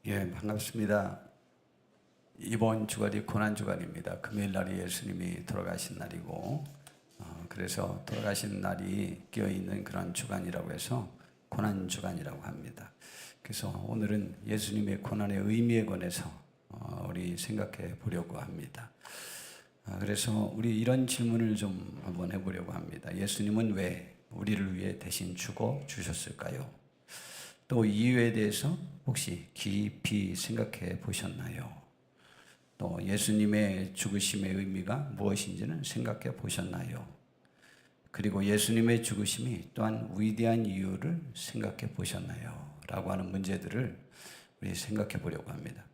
예, 반갑습니다. 이번 주간이 고난주간입니다. 금요일 날이 예수님이 돌아가신 날이고, 그래서 돌아가신 날이 끼어있는 그런 주간이라고 해서 고난주간이라고 합니다. 그래서 오늘은 예수님의 고난의 의미에 관해서 우리 생각해 보려고 합니다. 그래서 우리 이런 질문을 좀 한번 해보려고 합니다. 예수님은 왜 우리를 위해 대신 죽어 주셨을까요? 또 이유에 대해서 혹시 깊이 생각해 보셨나요? 또 예수님의 죽으심의 의미가 무엇인지는 생각해 보셨나요? 그리고 예수님의 죽으심이 또한 위대한 이유를 생각해 보셨나요? 라고 하는 문제들을 우리 생각해 보려고 합니다.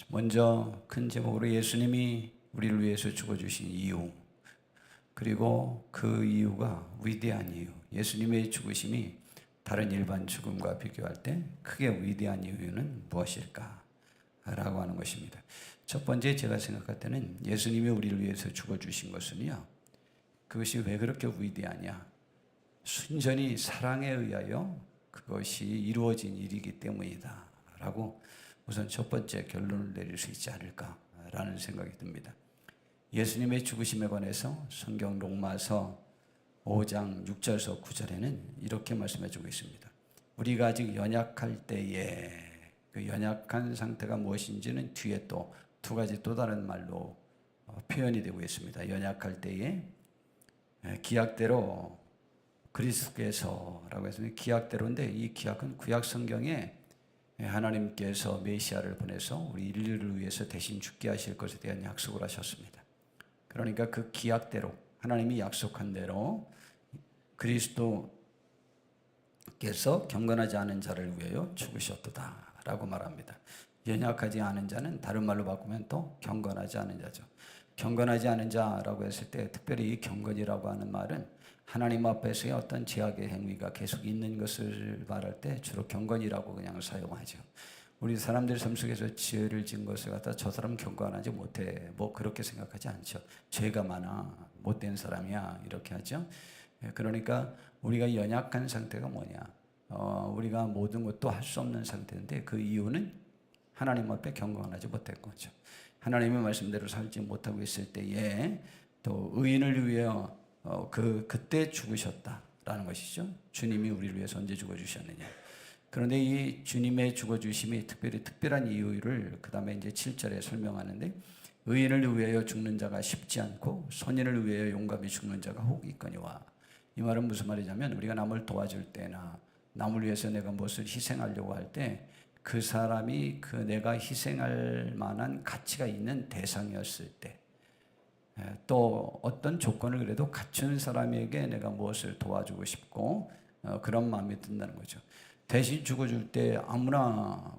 먼저 큰 제목으로 예수님이 우리를 위해서 죽어주신 이유, 그리고 그 이유가 위대한 이유, 예수님의 죽으심이 다른 일반 죽음과 비교할 때 크게 위대한 이유는 무엇일까? 라고 하는 것입니다. 첫 번째 제가 생각할 때는 예수님이 우리를 위해서 죽어주신 것은요, 그것이 왜 그렇게 위대하냐? 순전히 사랑에 의하여 그것이 이루어진 일이기 때문이다 라고 우선 첫 번째 결론을 내릴 수 있지 않을까라는 생각이 듭니다. 예수님의 죽으심에 관해서 성경 로마서 5장 6절에서 9절에는 이렇게 말씀해 주고 있습니다. 우리가 아직 연약할 때에, 그 연약한 상태가 무엇인지는 뒤에 또 두 가지 또 다른 말로 표현이 되고 있습니다. 연약할 때에 기약대로 그리스도께서라고 했습니다. 기약대로인데 이 기약은 구약 성경에 하나님께서 메시아를 보내서 우리 인류를 위해서 대신 죽게 하실 것에 대한 약속을 하셨습니다. 그러니까 그 기약대로 하나님이 약속한 대로 그리스도께서 경건하지 않은 자를 위하여 죽으셨도다라고 말합니다. 연약하지 않은 자는 다른 말로 바꾸면 또 경건하지 않은 자죠. 경건하지 않은 자라고 했을 때 특별히 이 경건이라고 하는 말은 하나님 앞에서의 어떤 제약의 행위가 계속 있는 것을 말할 때 주로 경건이라고 그냥 사용하죠. 우리 사람들 삶 속에서 죄를 지은 것을 갖다 저 사람 경건하지 못해 뭐 그렇게 생각하지 않죠. 죄가 많아 못된 사람이야 이렇게 하죠. 그러니까 우리가 연약한 상태가 뭐냐, 우리가 모든 것도 할 수 없는 상태인데 그 이유는 하나님 앞에 경건하지 못한 거죠. 하나님의 말씀대로 살지 못하고 있을 때에 또 의인을 위하여 그때 죽으셨다라는 것이죠. 주님이 우리를 위해서 언제 죽어주셨느냐. 그런데 이 주님의 죽어주심이 특별히 특별한 이유를 그 다음에 이제 7절에 설명하는데, 의인을 위하여 죽는 자가 쉽지 않고 선인을 위하여 용감히 죽는 자가 혹 있거니와. 이 말은 무슨 말이냐면 우리가 남을 도와줄 때나 남을 위해서 내가 무엇을 희생하려고 할 때 그 사람이 그 내가 희생할 만한 가치가 있는 대상이었을 때, 또 어떤 조건을 그래도 갖춘 사람에게 내가 무엇을 도와주고 싶고 그런 마음이 든다는 거죠. 대신 죽어줄 때 아무나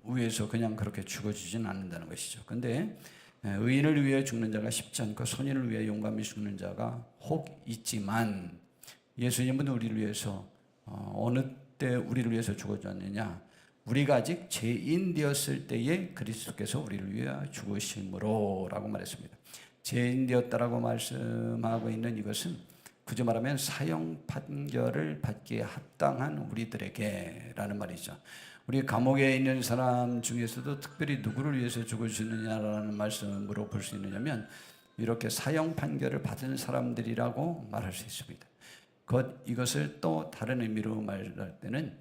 위해서 그냥 그렇게 죽어주진 않는다는 것이죠. 근데 의인을 위해 죽는 자가 쉽지 않고 선인을 위해 용감히 죽는 자가 혹 있지만, 예수님은 우리를 위해서 어느 때 우리를 위해서 죽어줬느냐? 우리가 아직 죄인 되었을 때에 그리스도께서 우리를 위해 죽으심으로 라고 말했습니다. 죄인 되었다라고 말씀하고 있는 이것은 굳이 말하면 사형 판결을 받기에 합당한 우리들에게 라는 말이죠. 우리 감옥에 있는 사람 중에서도 특별히 누구를 위해서 죽어주느냐라는 말씀으로 볼 수 있느냐면 이렇게 사형 판결을 받은 사람들이라고 말할 수 있습니다. 이것을 또 다른 의미로 말할 때는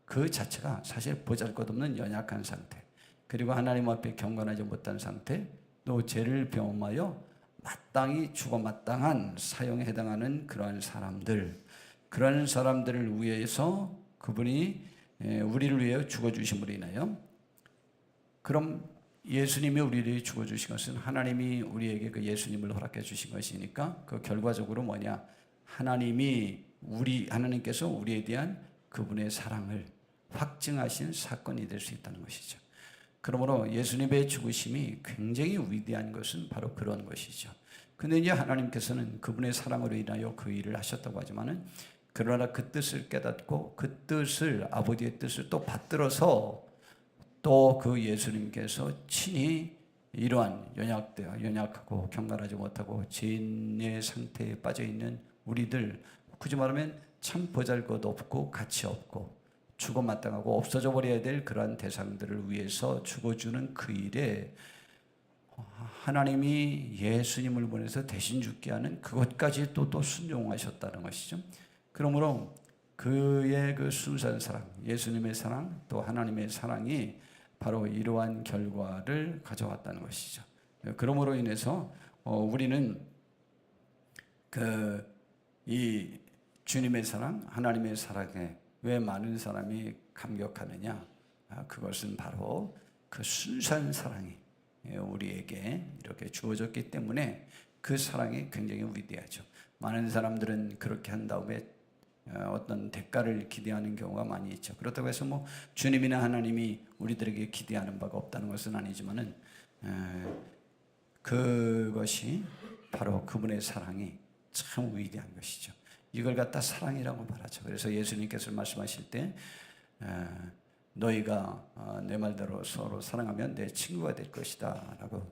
그 자체가 사실 보잘것없는 연약한 상태, 그리고 하나님 앞에 경건하지 못한 상태, 또 죄를 범하여 마땅히 죽어 마땅한 사형에 해당하는 그러한 사람들, 그런 사람들을 위해서 그분이 우리를 위해 죽어주심으로 인하여, 그럼 예수님이 우리를 위해 죽어주신 것은 하나님이 우리에게 그 예수님을 허락해 주신 것이니까 그 결과적으로 뭐냐, 하나님께서 우리에 대한 그분의 사랑을 확증하신 사건이 될 수 있다는 것이죠. 그러므로 예수님의 죽으심이 굉장히 위대한 것은 바로 그런 것이죠. 근데 이제 하나님께서는 그분의 사랑으로 인하여 그 일을 하셨다고 하지만은, 그러나 그 뜻을 깨닫고 그 뜻을, 아버지의 뜻을 또 받들어서 또 그 예수님께서 친히 이러한 연약하고 경건하지 못하고 죄인의 상태에 빠져 있는 우리들, 굳이 말하면 참 보잘것없고 가치 없고 죽어 마땅하고 없어져 버려야 될 그러한 대상들을 위해서 죽어주는 그 일에 하나님이 예수님을 보내서 대신 죽게 하는 그것까지 또 순종하셨다는 것이죠. 그러므로 그의 그 순수한 사랑, 예수님의 사랑, 또 하나님의 사랑이 바로 이러한 결과를 가져왔다는 것이죠. 그러므로 인해서 우리는 이 주님의 사랑, 하나님의 사랑에 왜 많은 사람이 감격하느냐? 그것은 바로 그 순수한 사랑이 우리에게 이렇게 주어졌기 때문에 그 사랑이 굉장히 위대하죠. 많은 사람들은 그렇게 한 다음에 어떤 대가를 기대하는 경우가 많이 있죠. 그렇다고 해서 뭐 주님이나 하나님이 우리들에게 기대하는 바가 없다는 것은 아니지만은 그것이 바로 그분의 사랑이 참 위대한 것이죠. 이걸 갖다 사랑이라고 말하죠. 그래서 예수님께서 말씀하실 때 너희가 내 말대로 서로 사랑하면 내 친구가 될 것이다 라고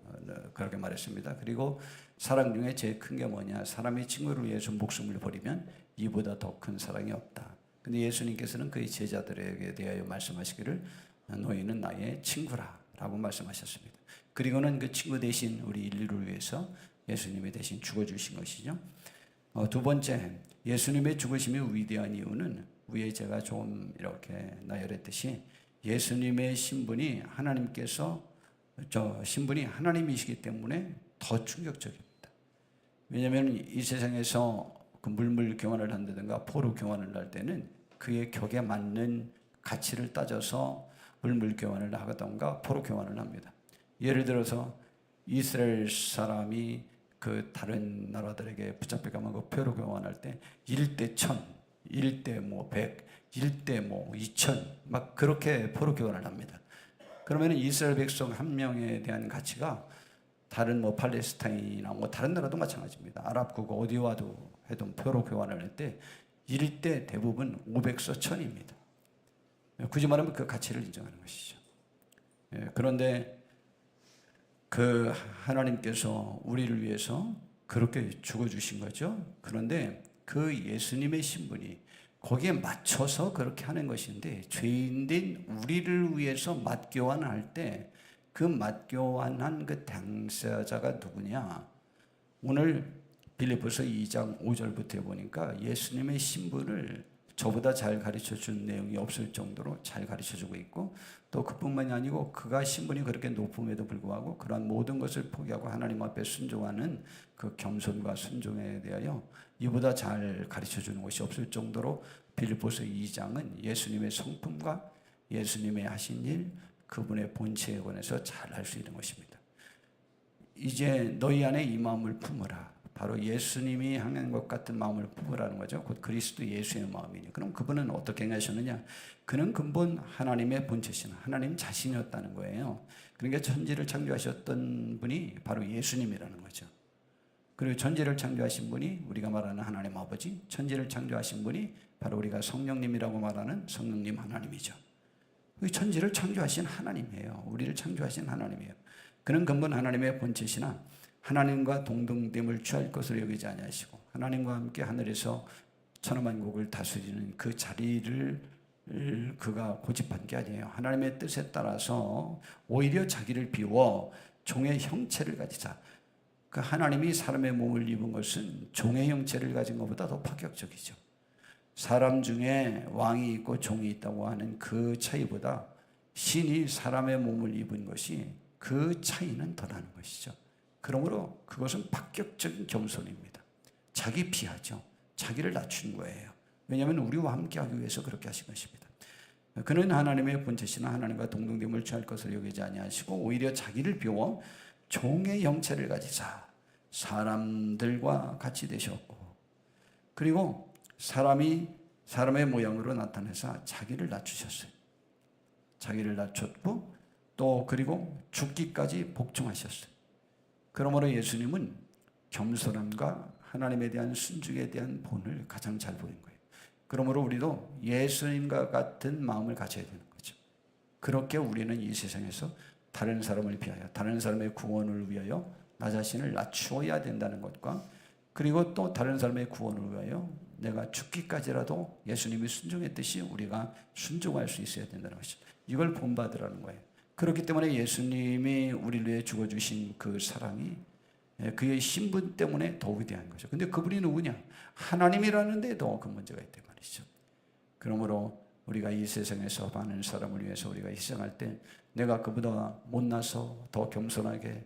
그렇게 말했습니다. 그리고 사랑 중에 제일 큰 게 뭐냐? 사람이 친구를 위해서 목숨을 버리면 이보다 더 큰 사랑이 없다. 근데 예수님께서는 그의 제자들에게 대하여 말씀하시기를 너희는 나의 친구라 라고 말씀하셨습니다. 그리고는 그 친구 대신 우리 인류를 위해서 예수님이 대신 죽어주신 것이죠. 두 번째, 예수님의 죽으심이 위대한 이유는 위에 제가 좀 이렇게 나열했듯이 예수님의 신분이 신분이 하나님이시기 때문에 더 충격적입니다. 왜냐하면 이 세상에서 그 물물 교환을 한다든가 포로 교환을 할 때는 그의 격에 맞는 가치를 따져서 물물 교환을 하던가 포로 교환을 합니다. 예를 들어서 이스라엘 사람이 그 다른 나라들에게 붙잡혀가면 그 포로 교환할 때 1대 1000, 1대 뭐 100, 1대 뭐 2000 막 그렇게 포로 교환을 합니다. 그러면 이스라엘 백성 한 명에 대한 가치가 다른 뭐 팔레스타인이나 뭐 다른 나라도 마찬가지입니다. 아랍 국가 어디 와도 해도 포로 교환을 할 때 1대 대부분 500서 1000입니다. 굳이 말하면 그 가치를 인정하는 것이죠. 그런데 그 하나님께서 우리를 위해서 그렇게 죽어주신 거죠. 그런데 그 예수님의 신분이 거기에 맞춰서 그렇게 하는 것인데 죄인된 우리를 위해서 맞교환할 때 그 맞교환한 그 당사자가 누구냐? 오늘 빌립보서 2장 5절부터 보니까 예수님의 신분을 저보다 잘 가르쳐준 내용이 없을 정도로 잘 가르쳐주고 있고 또 그뿐만이 아니고 그가 신분이 그렇게 높음에도 불구하고 그러한 모든 것을 포기하고 하나님 앞에 순종하는 그 겸손과 순종에 대하여 이보다 잘 가르쳐주는 것이 없을 정도로 빌립보서 2장은 예수님의 성품과 예수님의 하신 일, 그분의 본체에 관해서 잘 알 수 있는 것입니다. 이제 너희 안에 이 마음을 품으라. 바로 예수님이 향한 것 같은 마음을 품으라는 거죠. 곧 그리스도 예수의 마음이니. 그럼 그분은 어떻게 행하셨느냐? 그는 근본 하나님의 본체신 하나님 자신이었다는 거예요. 그러니까 천지를 창조하셨던 분이 바로 예수님이라는 거죠. 그리고 천지를 창조하신 분이 우리가 말하는 하나님 아버지, 천지를 창조하신 분이 바로 우리가 성령님이라고 말하는 성령님 하나님이죠. 천지를 창조하신 하나님이에요. 우리를 창조하신 하나님이에요. 그는 근본 하나님의 본체시나 하나님과 동등됨을 취할 것으로 여기지 아니하시고 하나님과 함께 하늘에서 천하만국을 다스리는 그 자리를 그가 고집한 게 아니에요. 하나님의 뜻에 따라서 오히려 자기를 비워 종의 형체를 가지자. 그 하나님이 사람의 몸을 입은 것은 종의 형체를 가진 것보다 더 파격적이죠. 사람 중에 왕이 있고 종이 있다고 하는 그 차이보다 신이 사람의 몸을 입은 것이 그 차이는 더 나는 것이죠. 그러므로 그것은 파격적인 겸손입니다. 자기 비하죠. 자기를 낮춘 거예요. 왜냐하면 우리와 함께하기 위해서 그렇게 하신 것입니다. 그는 하나님의 본체시나 하나님과 동등됨을 취할 것을 여기지 아니하시고 오히려 자기를 비워 종의 형체를 가지사 사람들과 같이 되셨고 그리고 사람의 모양으로 나타내사 자기를 낮추셨어요. 자기를 낮췄고 또 그리고 죽기까지 복종하셨어요. 그러므로 예수님은 겸손함과 하나님에 대한 순종에 대한 본을 가장 잘 보인 거예요. 그러므로 우리도 예수님과 같은 마음을 가져야 되는 거죠. 그렇게 우리는 이 세상에서 다른 사람을 위하여 다른 사람의 구원을 위하여 나 자신을 낮추어야 된다는 것과 그리고 또 다른 사람의 구원을 위하여 내가 죽기까지라도 예수님이 순종했듯이 우리가 순종할 수 있어야 된다는 것이죠. 이걸 본받으라는 거예요. 그렇기 때문에 예수님이 우리를 위해 죽어주신 그 사랑이 그의 신분 때문에 더 위대한 거죠. 근데 그분이 누구냐? 하나님이라는데도 그 문제가 있단 말이죠. 그러므로 우리가 이 세상에서 많은 사람을 위해서 우리가 희생할 때 내가 그보다 못나서 더 겸손하게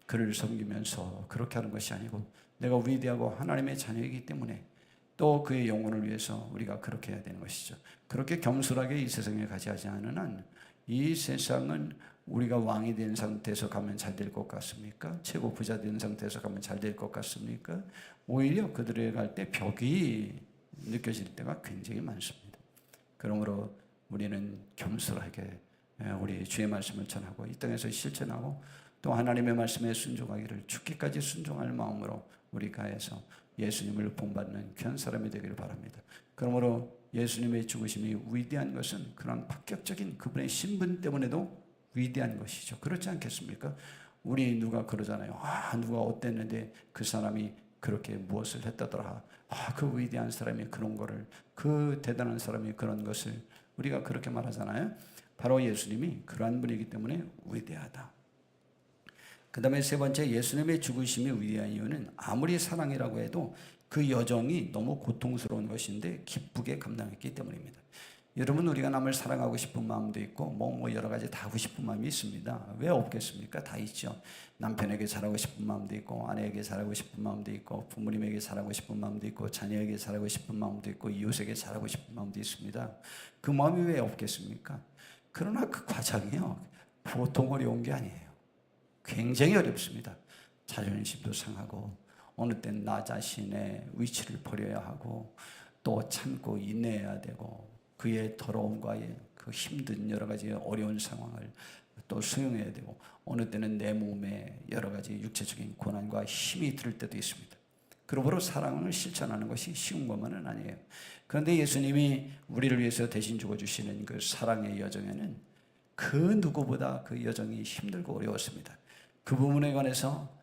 그를 섬기면서 그렇게 하는 것이 아니고 내가 위대하고 하나님의 자녀이기 때문에 또 그의 영혼을 위해서 우리가 그렇게 해야 되는 것이죠. 그렇게 겸손하게 이 세상에 가지 않은 한 이 세상은 우리가 왕이 된 상태에서 가면 잘 될 것 같습니까? 최고 부자 된 상태에서 가면 잘 될 것 같습니까? 오히려 그들에 갈 때 벽이 느껴질 때가 굉장히 많습니다. 그러므로 우리는 겸손하게 우리 주의 말씀을 전하고 이 땅에서 실천하고 또 하나님의 말씀에 순종하기를 죽기까지 순종할 마음으로 우리가 해서 예수님을 본받는 귀한 사람이 되기를 바랍니다. 그러므로 예수님의 죽으심이 위대한 것은 그런 파격적인 그분의 신분 때문에도 위대한 것이죠. 그렇지 않겠습니까? 우리 누가 그러잖아요. 누가 어땠는데 그 사람이 그렇게 무엇을 했다더라. 그 위대한 사람이 그런 거를, 그 대단한 사람이 그런 것을 우리가 그렇게 말하잖아요. 바로 예수님이 그러한 분이기 때문에 위대하다. 그 다음에 세 번째, 예수님의 죽으심이 위대한 이유는 아무리 사랑이라고 해도 그 여정이 너무 고통스러운 것인데 기쁘게 감당했기 때문입니다. 여러분, 우리가 남을 사랑하고 싶은 마음도 있고 뭐 여러 가지 다 하고 싶은 마음이 있습니다. 왜 없겠습니까? 다 있죠. 남편에게 잘하고 싶은 마음도 있고 아내에게 잘하고 싶은 마음도 있고 부모님에게 잘하고 싶은 마음도 있고 자녀에게 잘하고 싶은 마음도 있고 이웃에게 잘하고 싶은 마음도 있습니다. 그 마음이 왜 없겠습니까? 그러나 그 과정이요, 보통 어려운 게 아니에요. 굉장히 어렵습니다. 자존심도 상하고 어느 땐 나 자신의 위치를 버려야 하고 또 참고 인내해야 되고 그의 더러움과의 그 힘든 여러 가지 어려운 상황을 또 수용해야 되고 어느 때는 내 몸에 여러 가지 육체적인 고난과 힘이 들 때도 있습니다. 그러므로 사랑을 실천하는 것이 쉬운 것만은 아니에요. 그런데 예수님이 우리를 위해서 대신 죽어주시는 그 사랑의 여정에는 그 누구보다 그 여정이 힘들고 어려웠습니다. 그 부분에 관해서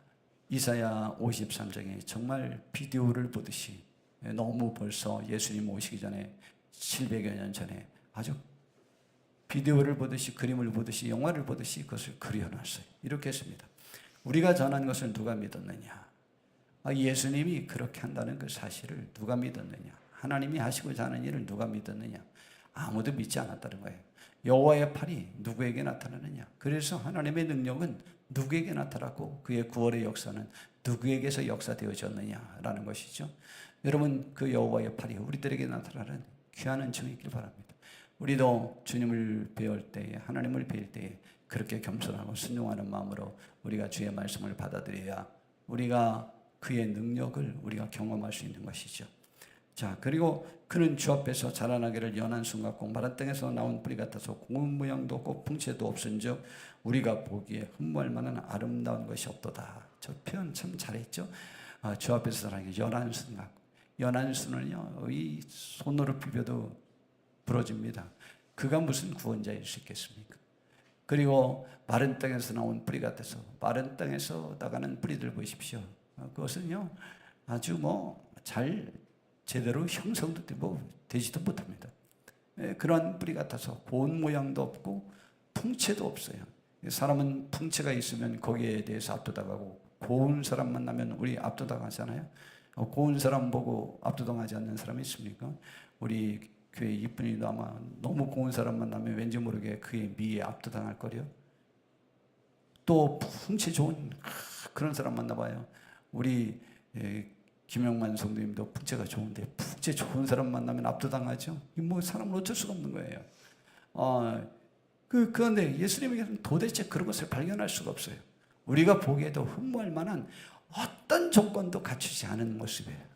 이사야 53장에 정말 비디오를 보듯이 너무 벌써 예수님 오시기 전에 700여 년 전에 아주 비디오를 보듯이 그림을 보듯이 영화를 보듯이 그것을 그려놨어요. 이렇게 했습니다. 우리가 전한 것을 누가 믿었느냐? 예수님이 그렇게 한다는 그 사실을 누가 믿었느냐? 하나님이 하시고자 하는 일을 누가 믿었느냐? 아무도 믿지 않았다는 거예요. 여호와의 팔이 누구에게 나타나느냐? 그래서 하나님의 능력은 누구에게 나타났고 그의 구원의 역사는 누구에게서 역사되어졌느냐라는 것이죠. 여러분, 그 여호와의 팔이 우리들에게 나타나는 귀한 은총이 있길 바랍니다. 우리도 주님을 배울 때에, 하나님을 배울 때에 그렇게 겸손하고 순종하는 마음으로 우리가 주의 말씀을 받아들여야 우리가 그의 능력을 우리가 경험할 수 있는 것이죠. 자, 그리고 그는 주 앞에서 자라나기를 연한 순 같고 마른 땅에서 나온 뿌리 같아서 고운 모양도 없고 풍채도 없은즉 우리가 보기에 흠모할 만한 아름다운 것이 없도다. 저 표현 참 잘했죠. 주 앞에서 자라나기 연한 순 같고, 연한 순은요 이 손으로 비벼도 부러집니다. 그가 무슨 구원자일 수 있겠습니까? 그리고 마른 땅에서 나온 뿌리 같아서, 마른 땅에서 나가는 뿌리들 보십시오. 그것은요 아주 잘 제대로 형성도 되지도 못합니다. 그런 뿌리 같아서 고운 모양도 없고 풍채도 없어요. 사람은 풍채가 있으면 거기에 대해서 압도당하고 고운 사람 만나면 우리 압도당하잖아요. 고운 사람 보고 압도당하지 않는 사람이 있습니까? 우리 교회 이쁜이도 아마 너무 고운 사람 만나면 왠지 모르게 그의 미에 압도당할 거래요. 또 풍채 좋은 그런 사람 만나봐요. 우리 김영만 성도님도 풍채가 좋은데 풍채 좋은 사람 만나면 압도당하죠. 사람은 어쩔 수가 없는 거예요. 그런데 예수님에게는 도대체 그런 것을 발견할 수가 없어요. 우리가 보기에도 흠모할 만한 어떤 조건도 갖추지 않은 모습이에요.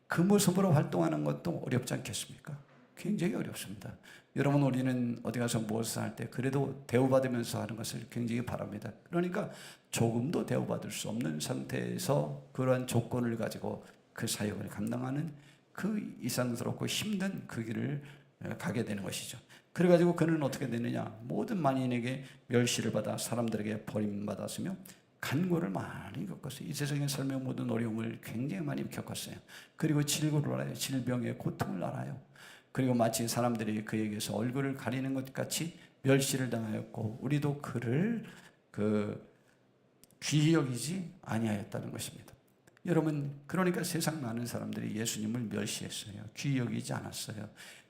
그 모습으로 활동하는 것도 어렵지 않겠습니까? 굉장히 어렵습니다. 여러분, 우리는 어디 가서 무엇을 할 때 그래도 대우받으면서 하는 것을 굉장히 바랍니다. 그러니까 조금도 대우받을 수 없는 상태에서 그러한 조건을 가지고 그 사역을 감당하는 그 이상스럽고 힘든 그 길을 가게 되는 것이죠. 그래가지고 그는 어떻게 되느냐? 모든 만인에게 멸시를 받아 사람들에게 버림받았으며 간고를 많이 겪었어요. 이 세상의 삶의 모든 어려움을 굉장히 많이 겪었어요. 그리고 질고를 알아요. 질병의 고통을 알아요. 그리고 마치 사람들이 그에게서 얼굴을 가리는 것 같이 멸시를 당하였고 우리도 그를 귀히 여기지 아니하였다는 것입니다. 여러분, 그러니까 세상 많은 사람들이 예수님을 멸시했어요. 귀히 여기지 않았어요.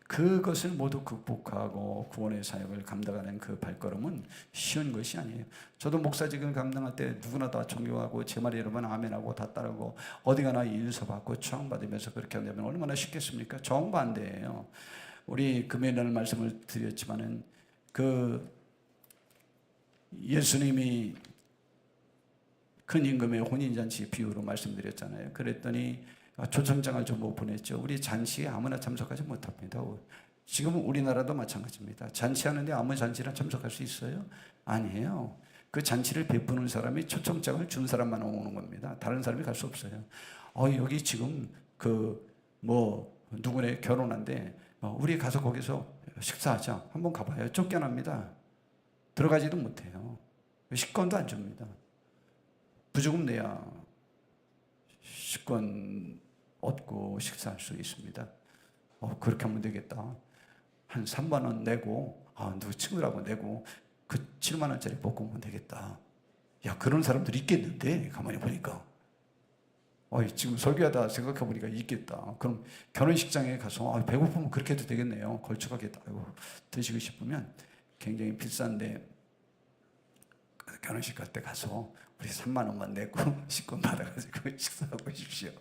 그것을 모두 극복하고 구원의 사역을 감당하는 그 발걸음은 쉬운 것이 아니에요. 저도 목사직을 감당할 때 누구나 다 존경하고 제 말이 여러분 아멘하고 다 따르고 어디 가나 인서받고 추앙받으면서 그렇게 한다면 얼마나 쉽겠습니까? 정반대예요. 우리 금요일날 말씀을 드렸지만은 예수님이 큰 임금의 혼인잔치 비유로 말씀드렸잖아요. 그랬더니 초청장을 전부 보냈죠. 우리 잔치에 아무나 참석하지 못합니다. 지금은 우리나라도 마찬가지입니다. 잔치하는데 아무 잔치나 참석할 수 있어요? 아니에요. 그 잔치를 베푸는 사람이 초청장을 준 사람만 오는 겁니다. 다른 사람이 갈 수 없어요. 여기 지금 누구네 결혼한데 우리 가서 거기서 식사하자. 한번 가봐요. 쫓겨납니다. 들어가지도 못해요. 식권도 안 줍니다. 부조금 내야 식권 얻고 식사할 수 있습니다. 그렇게 하면 되겠다. 한 3만 원 내고 누구 친구라고 내고 그 7만 원짜리 먹고 오면 되겠다. 야, 그런 사람들이 있겠는데 가만히 보니까 지금 설교하다 생각해 보니까 있겠다. 그럼 결혼식장에 가서 배고프면 그렇게 해도 되겠네요. 걸쭉하겠다. 드시고 싶으면 굉장히 비싼데 결혼식 갈 때 가서 우리 3만 원만 내고 식권 받아가지고 식사하고 오십시오.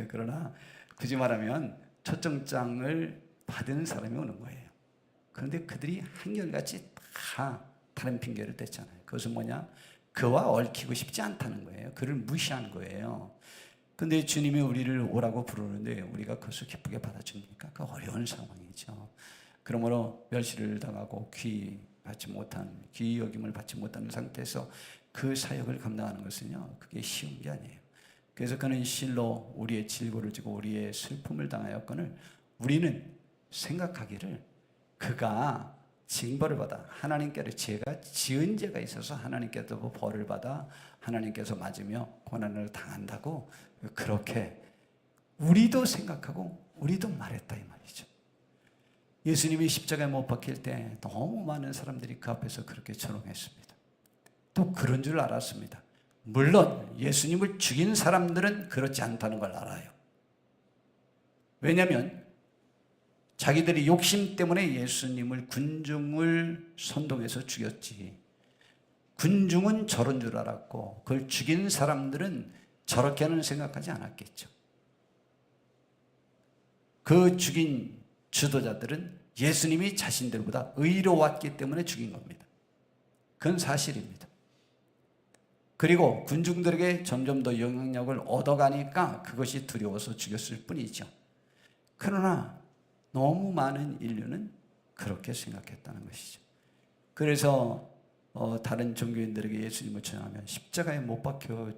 그러나 굳이 말하면 초청장을 받은 사람이 오는 거예요. 그런데 그들이 한결같이 다 다른 핑계를 댔잖아요. 그것은 뭐냐? 그와 얽히고 싶지 않다는 거예요. 그를 무시한 거예요. 근데 주님이 우리를 오라고 부르는데 우리가 그것을 기쁘게 받아줍니까? 그 어려운 상황이죠. 그러므로 멸시를 당하고 귀히 여김을 받지 못하는 상태에서 그 사역을 감당하는 것은요, 그게 쉬운 게 아니에요. 그래서 그는 실로 우리의 질고를 지고 우리의 슬픔을 당하였거늘 우리는 생각하기를 그가 징벌을 받아 하나님께로 제가 지은 죄가 있어서 하나님께서 벌을 받아 하나님께서 맞으며 고난을 당한다고 그렇게 우리도 생각하고 우리도 말했다 이 말이죠. 예수님이 십자가에 못 박힐 때 너무 많은 사람들이 그 앞에서 그렇게 조롱했습니다. 또 그런 줄 알았습니다. 물론 예수님을 죽인 사람들은 그렇지 않다는 걸 알아요. 왜냐하면 자기들이 욕심 때문에 예수님을 군중을 선동해서 죽였지. 군중은 저런 줄 알았고 그걸 죽인 사람들은 저렇게는 생각하지 않았겠죠. 그 죽인 지도자들은 예수님이 자신들보다 의로웠기 때문에 죽인 겁니다. 그건 사실입니다. 그리고 군중들에게 점점 더 영향력을 얻어가니까 그것이 두려워서 죽였을 뿐이죠. 그러나 너무 많은 인류는 그렇게 생각했다는 것이죠. 그래서 다른 종교인들에게 예수님을 전하면 십자가에 못 박혀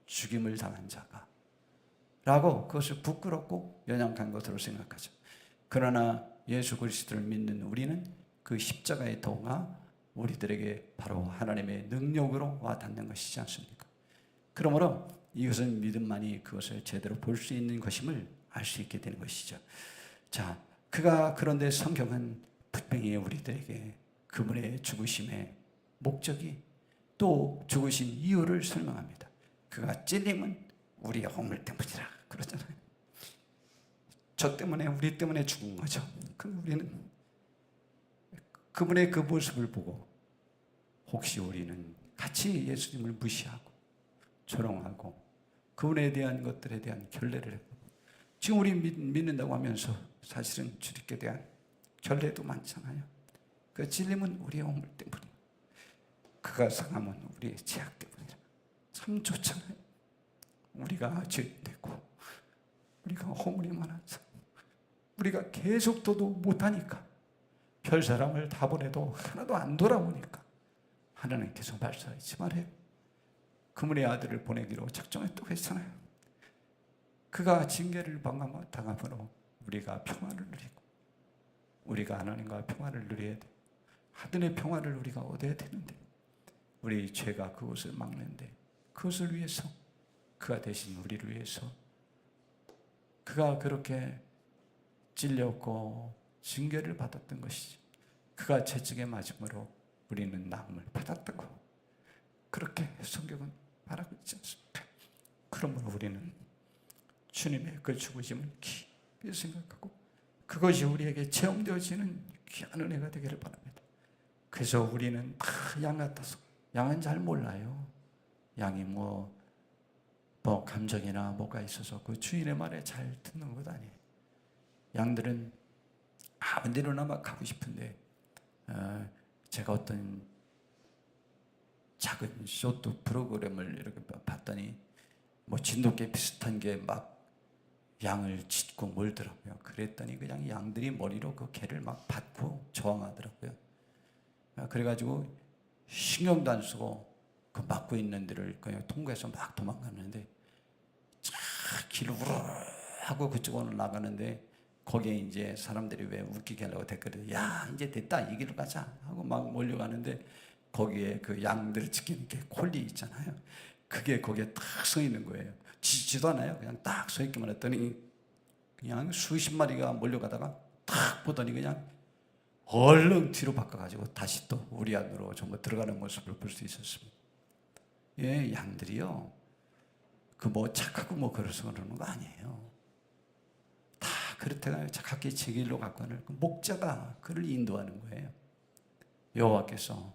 죽임을 당한 자가 라고 그것을 부끄럽고 연약한 것으로 생각하죠. 그러나 예수 그리스도를 믿는 우리는 그 십자가의 도가 우리들에게 바로 하나님의 능력으로 와 닿는 것이지 않습니까? 그러므로 이것은 믿음만이 그것을 제대로 볼 수 있는 것임을 알 수 있게 되는 것이죠. 자, 그런데 성경은 분명히 우리들에게 그분의 죽으심의 목적이 또 죽으신 이유를 설명합니다. 그가 찔림은 우리의 허물 때문이라 그러잖아요. 저 때문에 우리 때문에 죽은 거죠. 그럼 우리는 그분의 그 모습을 보고 혹시 우리는 같이 예수님을 무시하고 조롱하고 그분에 대한 것들에 대한 결례를 해보고 지금 우리 믿는다고 하면서 사실은 주님께 대한 결례도 많잖아요. 그 찔림은 우리의 허물 때문이에요. 그가 상함은 우리의 죄악 때문이라. 참 좋잖아요. 우리가 죄되고 우리가 허물이 많아서 우리가 계속 도도 못하니까 별 사람을 다 보내도 하나도 안 돌아오니까 하나님께서 말씀하지 말아요. 그분의 아들을 보내기로 작정했다고 했잖아요. 그가 징계를 당함으로 우리가 평화를 누리고 우리가 하나님과 평화를 누려야 돼. 하늘의 평화를 우리가 얻어야 되는데 우리 죄가 그것을 막는데 그것을 위해서, 그가 대신 우리를 위해서, 그가 그렇게 찔렸고 징계를 받았던 것이죠. 그가 채찍에 맞음으로 우리는 나음을 받았던 것, 그렇게 성경은 말하고 있지 않습니까? 그러므로 우리는 주님의 그 죽으심을 깊이 생각하고 그것이 우리에게 체험되어지는 귀한 은혜가 되기를 바랍니다. 그래서 우리는 다 양 같아서, 양은 잘 몰라요. 양이 뭐 감정이나 뭐가 있어서 그 주인의 말에 잘 듣는 것 아니에요. 양들은 아무 데로나 막 가고 싶은데, 제가 어떤 작은 쇼트 프로그램을 이렇게 봤더니 뭐 진돗개 비슷한 게 막 양을 짖고 몰더라고요. 그랬더니 그냥 양들이 머리로 그 개를 막 받고 저항하더라고요. 그래가지고 신경도 안 쓰고 그 막고 있는 데를 그냥 통과해서 막 도망갔는데, 길을 우르르 하고 그쪽으로 나가는데, 거기에 이제 사람들이 왜 웃기게 하려고 댓글에 야 이제 됐다, 이 길로 가자 하고 막 몰려가는데, 거기에 그 양들을 지키는 게 콜리 있잖아요. 그게 거기에 딱 서 있는 거예요. 짖지도 않아요. 그냥 딱 서 있기만 했더니 그냥 수십 마리가 몰려가다가 딱 보더니 그냥 얼른 뒤로 바꿔가지고 다시 또 우리 안으로 전부 들어가는 모습을 볼 수 있었습니다. 예, 양들이요, 그 뭐 착하고 뭐 그래서 그러는 거 아니에요. 다 그렇다가 각기 제 길로 가고는 그 목자가 그를 인도하는 거예요. 여호와께서,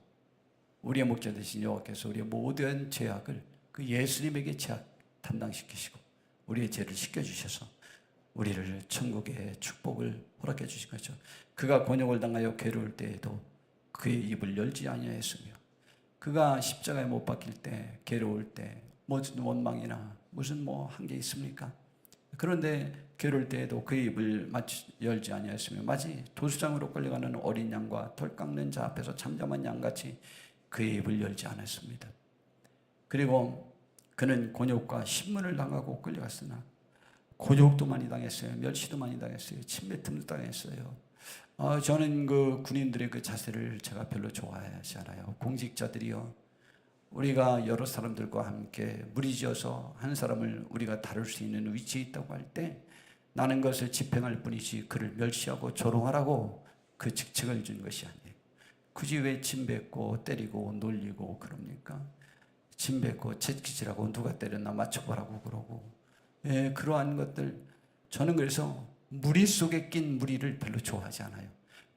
우리의 목자 되신 여호와께서 우리의 모든 죄악을 그 예수님에게 죄악 담당시키시고 우리의 죄를 씻겨주셔서 우리를 천국의 축복을 허락해 주신 거죠. 그가 곤욕을 당하여 괴로울 때에도 그의 입을 열지 아니하였으며, 그가 십자가에 못 박힐 때, 괴로울 때 무슨 원망이나 무슨 뭐 한 게 있습니까? 그런데 괴로울 때에도 그의 입을 열지 아니하였으며, 마치 도수장으로 끌려가는 어린 양과 털 깎는 자 앞에서 잠잠한 양같이 그의 입을 열지 않았습니다. 그리고 그는 곤욕과 신문을 당하고 끌려갔으나 곤욕도 많이 당했어요. 멸시도 많이 당했어요. 침뱉음도 당했어요. 저는 그 군인들의 그 자세를 제가 별로 좋아하지 않아요. 공직자들이요, 우리가 여러 사람들과 함께 무리지어서 한 사람을 우리가 다룰 수 있는 위치에 있다고 할 때 나는 것을 집행할 뿐이지 그를 멸시하고 조롱하라고 그 직책을 준 것이 아니에요. 굳이 왜 침뱉고 때리고 놀리고 그럽니까? 침뱉고 채찍질하고 누가 때렸나 맞춰보라고 그러고, 예, 그러한 것들, 저는 그래서 무리 속에 낀 무리를 별로 좋아하지 않아요.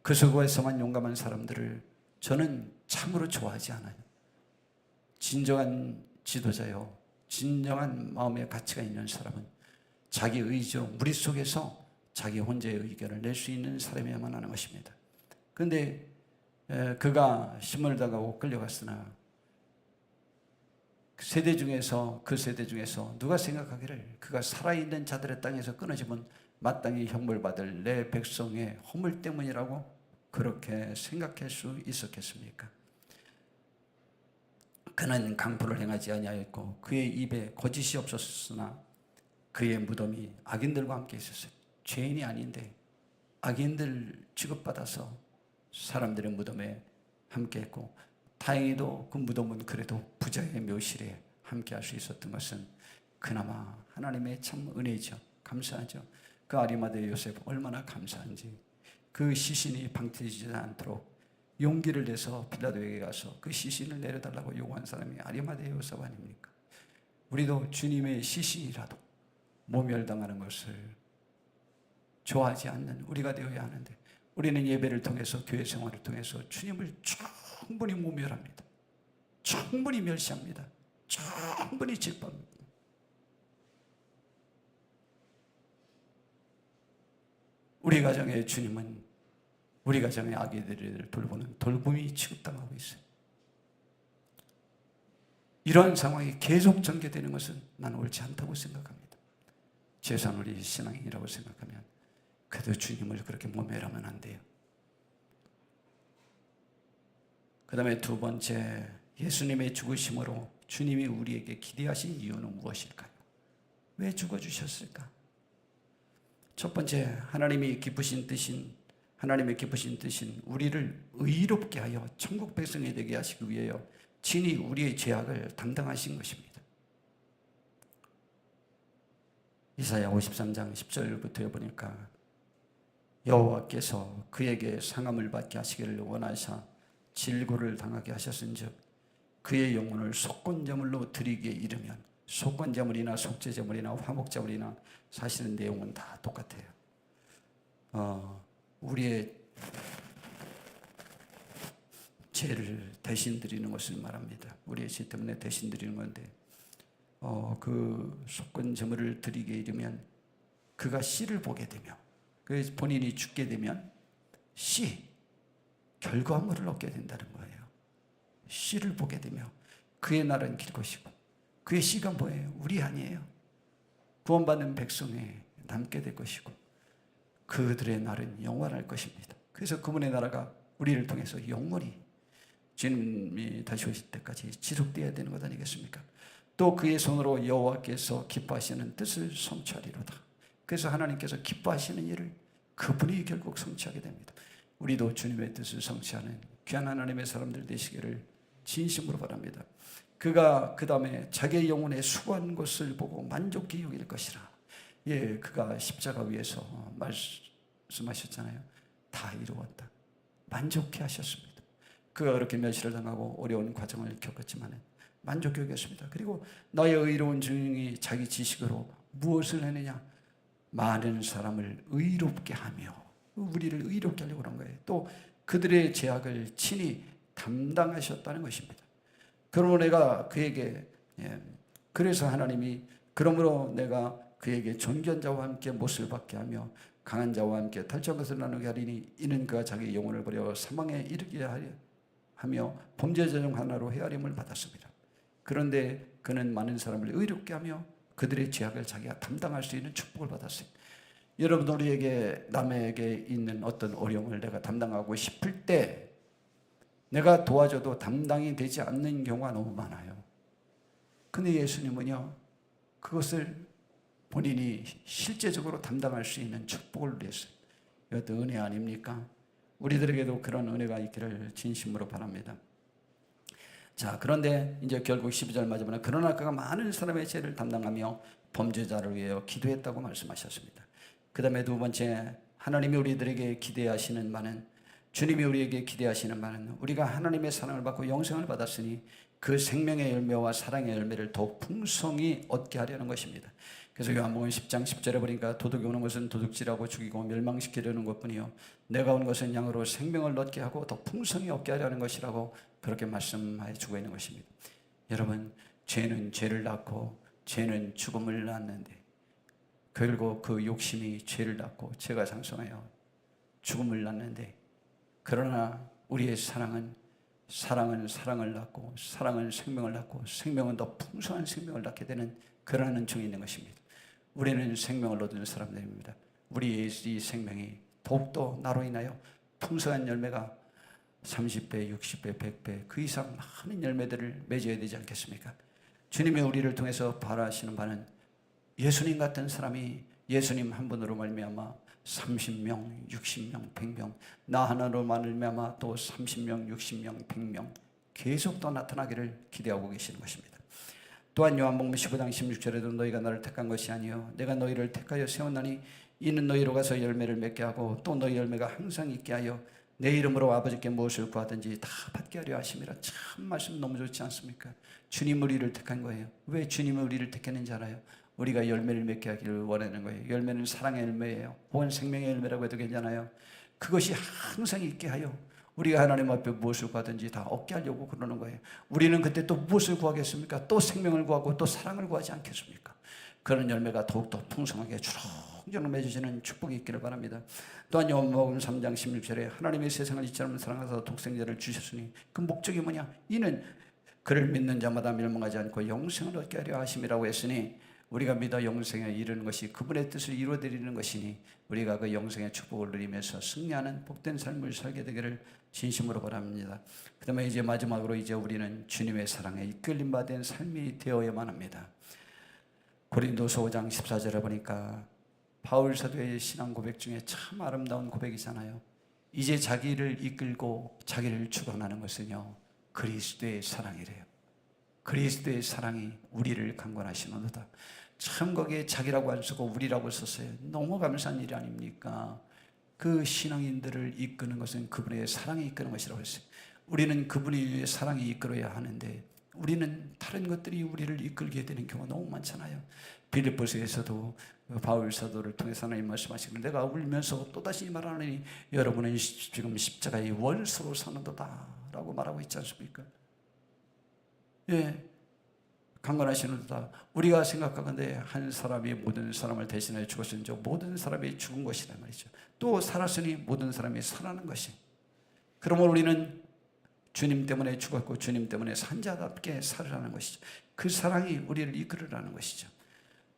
그 속에서만 용감한 사람들을 저는 참으로 좋아하지 않아요. 진정한 지도자요, 진정한 마음의 가치가 있는 사람은 자기 의지로 무리 속에서 자기 혼자의 의견을 낼 수 있는 사람이야만 하는 것입니다. 그런데 그가 신문을 당하고 끌려갔으나 그 세대 중에서 누가 생각하기를 그가 살아있는 자들의 땅에서 끊어지면 마땅히 형벌받을 내 백성의 허물 때문이라고 그렇게 생각할 수 있었겠습니까? 그는 강포를 행하지 아니하였고 그의 입에 거짓이 없었으나 그의 무덤이 악인들과 함께 있었어요. 죄인이 아닌데 악인들 취급받아서 사람들의 무덤에 함께 했고, 다행히도 그 무덤은 그래도 부자의 묘실에 함께 할 수 있었던 것은 그나마 하나님의 참 은혜죠. 감사하죠. 그 아리마대 요셉 얼마나 감사한지, 그 시신이 방치되지 않도록 용기를 내서 빌라도에게 가서 그 시신을 내려달라고 요구한 사람이 아리마대 요셉 아닙니까? 우리도 주님의 시신이라도 모멸당하는 것을 좋아하지 않는 우리가 되어야 하는데, 우리는 예배를 통해서, 교회 생활을 통해서 주님을 충분히 모멸합니다. 충분히 멸시합니다. 충분히 짓밟습니다. 우리 가정의 주님은 우리 가정의 아기들을 돌보는 돌봄이 취급당하고 있어요. 이러한 상황이 계속 전개되는 것은 나는 옳지 않다고 생각합니다. 최소한 우리 신앙인이라고 생각하면 그래도 주님을 그렇게 모멸하면 안 돼요. 그 다음에 두 번째, 예수님의 죽으심으로 주님이 우리에게 기대하신 이유는 무엇일까요? 왜 죽어주셨을까? 첫 번째, 하나님의 기쁘신 뜻인 우리를 의롭게 하여 천국 백성이 되게 하시기 위하여 친히 우리의 죄악을 담당하신 것입니다. 이사야 53장 10절부터 보니까 여호와께서 그에게 상함을 받게 하시기를 원하사 질고를 당하게 하셨은즉 그의 영혼을 속건제물로 드리기에 이르면, 속건제물이나 속죄제물이나 화목제물이나 사실은 내용은 다 똑같아요. 우리의 죄를 대신 드리는 것을 말합니다. 우리의 죄 때문에 대신 드리는 건데, 그 속건제물을 드리기에 이르면 그가 씨를 보게 되며, 그 본인이 죽게 되면 결과물을 얻게 된다는 거예요. 씨를 보게 되며 그의 날은 길 것이고, 그의 씨가 뭐예요? 우리 아니에요. 구원받는 백성에 남게 될 것이고, 그들의 날은 영원할 것입니다. 그래서 그분의 나라가 우리를 통해서 영원히 주님이 다시 오실 때까지 지속되어야 되는 것 아니겠습니까? 또 그의 손으로 여호와께서 기뻐하시는 뜻을 성취하리로다. 그래서 하나님께서 기뻐하시는 일을 그분이 결국 성취하게 됩니다. 우리도 주님의 뜻을 성취하는 귀한 하나님의 사람들 되시기를 진심으로 바랍니다. 그가 그 다음에 자기의 영혼의 수고한 것을 보고 만족히 여길 것이라. 예, 그가 십자가 위에서 말씀하셨잖아요. 다 이루었다. 만족해 하셨습니다. 그가 그렇게 멸시를 당하고 어려운 과정을 겪었지만 만족해 여겼습니다. 그리고 너의 의로운 증인이 자기 지식으로 무엇을 해내냐? 많은 사람을 의롭게 하며, 우리를 의롭게 하려고 그런 거예요. 또 그들의 죄악을 친히 담당하셨다는 것입니다. 그러므로 내가 그에게, 그래서 하나님이 그러므로 내가 그에게 존귀한 자와 함께 못을 받게 하며 강한 자와 함께 탈취한 것을 나누게 하리니 이는 그가 자기 영혼을 버려 사망에 이르게 하며 범죄자 중 하나로 헤아림을 받았습니다. 그런데 그는 많은 사람을 의롭게 하며 그들의 죄악을 자기가 담당할 수 있는 축복을 받았어요. 여러분, 우리에게 남에게 있는 어떤 어려움을 내가 담당하고 싶을 때 내가 도와줘도 담당이 되지 않는 경우가 너무 많아요. 근데 예수님은요, 그것을 본인이 실제적으로 담당할 수 있는 축복을 누렸어요. 이것도 은혜 아닙니까? 우리들에게도 그런 은혜가 있기를 진심으로 바랍니다. 자, 그런데 이제 결국 12절 마지막에 그러나 그가 많은 사람의 죄를 담당하며 범죄자를 위하여 기도했다고 말씀하셨습니다. 그 다음에 두 번째, 하나님이 우리들에게 기대하시는 바는, 주님이 우리에게 기대하시는 바는 우리가 하나님의 사랑을 받고 영생을 받았으니 그 생명의 열매와 사랑의 열매를 더욱 풍성히 얻게 하려는 것입니다. 그래서 요한복음 10장 10절에 보니까 도둑이 오는 것은 도둑질하고 죽이고 멸망시키려는 것뿐이요 내가 온 것은 양으로 생명을 얻게 하고 더 풍성히 얻게 하려는 것이라고 그렇게 말씀해 주고 있는 것입니다. 여러분, 죄는 죄를 낳고 죄는 죽음을 낳는데 결국 그 욕심이 죄를 낳고 죄가 장성하여 죽음을 낳는데, 그러나 우리의 사랑은 사랑을 낳고 사랑은 생명을 낳고 생명은 더 풍성한 생명을 낳게 되는 그러한 은총이 있는 것입니다. 우리는 생명을 얻은 사람들입니다. 우리의 이 생명이 더욱더 나로 인하여 풍성한 열매가 30배, 60배, 100배 그 이상 많은 열매들을 맺어야 되지 않겠습니까? 주님이 우리를 통해서 바라시는 바는 예수님 같은 사람이 예수님 한 분으로 말미암아 30명, 60명, 100명, 나 하나로 말미암아 또 30명, 60명, 100명 계속 또 나타나기를 기대하고 계시는 것입니다. 또한 요한복음 15장 16절에도 너희가 나를 택한 것이 아니요 내가 너희를 택하여 세웠나니 이는 너희로 가서 열매를 맺게 하고 또 너희 열매가 항상 있게 하여 내 이름으로 아버지께 무엇을 구하든지 다 받게 하려 하심이라. 참 말씀 너무 좋지 않습니까? 주님 우리를 택한 거예요. 왜 주님이 우리를 택했는지 알아요? 우리가 열매를 맺게 하기를 원하는 거예요. 열매는 사랑의 열매예요. 혹은 생명의 열매라고 해도 괜찮아요. 그것이 항상 있게 하여 우리가 하나님 앞에 무엇을 구하든지 다 얻게 하려고 그러는 거예요. 우리는 그때 또 무엇을 구하겠습니까? 또 생명을 구하고 또 사랑을 구하지 않겠습니까? 그런 열매가 더욱더 풍성하게 주렁주렁 맺어지는 축복이 있기를 바랍니다. 또한 요한복음 3장 16절에 하나님의 세상을 이처럼 사랑하사 독생자를 주셨으니 그 목적이 뭐냐? 이는 그를 믿는 자마다 멸망하지 않고 영생을 얻게 하려 하심이라고 했으니, 우리가 믿어 영생에 이르는 것이 그분의 뜻을 이루어드리는 것이니 우리가 그 영생의 축복을 누리면서 승리하는 복된 삶을 살게 되기를 진심으로 바랍니다. 그 다음에 이제 마지막으로 이제 우리는 주님의 사랑에 이끌림 받은 삶이 되어야만 합니다. 고린도서 5장 14절에 보니까 바울 사도의 신앙 고백 중에 참 아름다운 고백이잖아요. 이제 자기를 이끌고 자기를 주관하는 것은요 그리스도의 사랑이래요. 그리스도의 사랑이 우리를 강권하시는도다. 참 거기에 자기라고 안 쓰고 우리라고 썼어요. 너무 감사한 일 아닙니까? 그 신앙인들을 이끄는 것은 그분의 사랑이 이끄는 것이라고 했어요. 우리는 그분의 사랑이 이끌어야 하는데 우리는 다른 것들이 우리를 이끌게 되는 경우가 너무 많잖아요. 빌립보서에서도 바울 사도를 통해서 하나님 말씀하시고 내가 울면서 또다시 말하노니 여러분은 지금 십자가의 원수로 사는도다 라고 말하고 있지 않습니까? 예, 강건하시는도다. 우리가 생각하건대 한 사람이 모든 사람을 대신하여 죽었으니 모든 사람이 죽은 것이란 말이죠. 또 살았으니 모든 사람이 살아나는 것이. 그러므로 우리는 주님 때문에 죽었고 주님 때문에 산 자답게 살으라는 것이죠. 그 사랑이 우리를 이끌으라는 것이죠.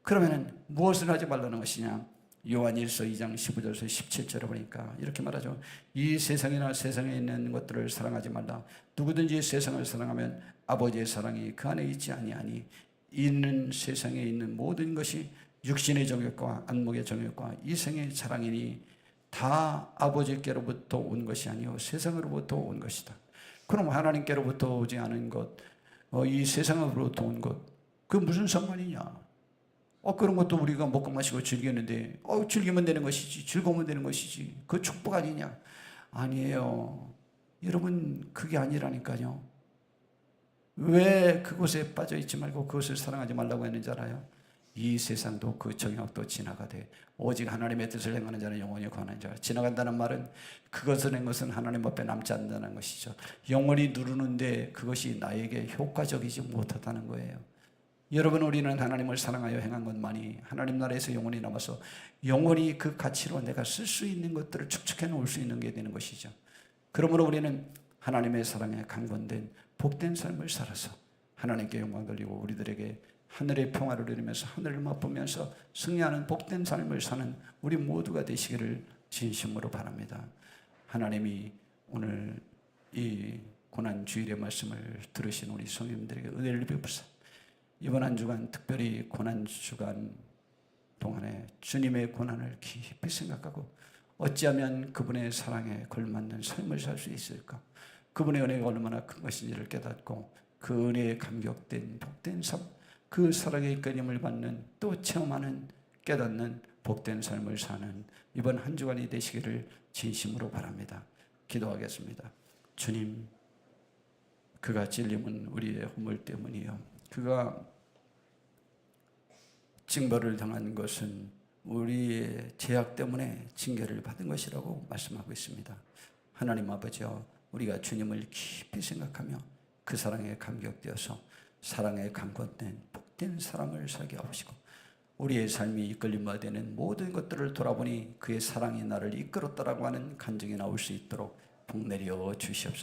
그러면 무엇을 하지 말라는 것이냐? 요한일서 2장 15절에서 17절에 보니까 이렇게 말하죠. 이 세상이나 세상에 있는 것들을 사랑하지 말라. 누구든지 세상을 사랑하면 아버지의 사랑이 그 안에 있지 아니하니 있는 세상에 있는 모든 것이 육신의 정욕과 안목의 정욕과 이생의 자랑이니 다 아버지께로부터 온 것이 아니요 세상으로부터 온 것이다. 그럼 하나님께로부터 오지 않은 것, 이 세상으로부터 온 것, 그 무슨 상관이냐? 그런 것도 우리가 먹고 마시고 즐기는데, 즐기면 되는 것이지, 즐거우면 되는 것이지, 그 축복 아니냐? 아니에요. 여러분, 그게 아니라니까요. 왜 그곳에 빠져 있지 말고 그것을 사랑하지 말라고 했는지 알아요? 이 세상도 그 정욕도 지나가되 오직 하나님의 뜻을 행하는 자는 영원히 거하는 자. 지나간다는 말은 그것을 한 것은 하나님 앞에 남지 않는다는 것이죠. 영원히 누르는데 그것이 나에게 효과적이지 못하다는 거예요. 여러분, 우리는 하나님을 사랑하여 행한 것만이 하나님 나라에서 영원히 남아서 영원히 그 가치로 내가 쓸 수 있는 것들을 축적해 놓을 수 있는 게 되는 것이죠. 그러므로 우리는 하나님의 사랑에 강건된 복된 삶을 살아서 하나님께 영광 돌리고 우리들에게 하늘의 평화를 누리면서 하늘을 맛보면서 승리하는 복된 삶을 사는 우리 모두가 되시기를 진심으로 바랍니다. 하나님이 오늘 이 고난주일의 말씀을 들으신 우리 성도님들에게 은혜를 베푸사 이번 한 주간 특별히 고난주간 동안에 주님의 고난을 깊이 생각하고 어찌하면 그분의 사랑에 걸맞는 삶을 살 수 있을까? 그분의 은혜가 얼마나 큰 것인지를 깨닫고 그 은혜에 감격된 복된 삶, 그 사랑의 이끌림을 받는 또 체험하는 깨닫는 복된 삶을 사는 이번 한 주간이 되시기를 진심으로 바랍니다. 기도하겠습니다. 주님, 그가 찔림은 우리의 허물 때문이요 그가 징벌을 당한 것은 우리의 죄악 때문에 징계를 받은 것이라고 말씀하고 있습니다. 하나님 아버지여, 우리가 주님을 깊이 생각하며 그 사랑에 감격되어서 사랑에 강건된 복된 사람을 살게 하시고 우리의 삶이 이끌림받아 되는 모든 것들을 돌아보니 그의 사랑이 나를 이끌었다라고 하는 간증이 나올 수 있도록 복 내려 주시옵소서.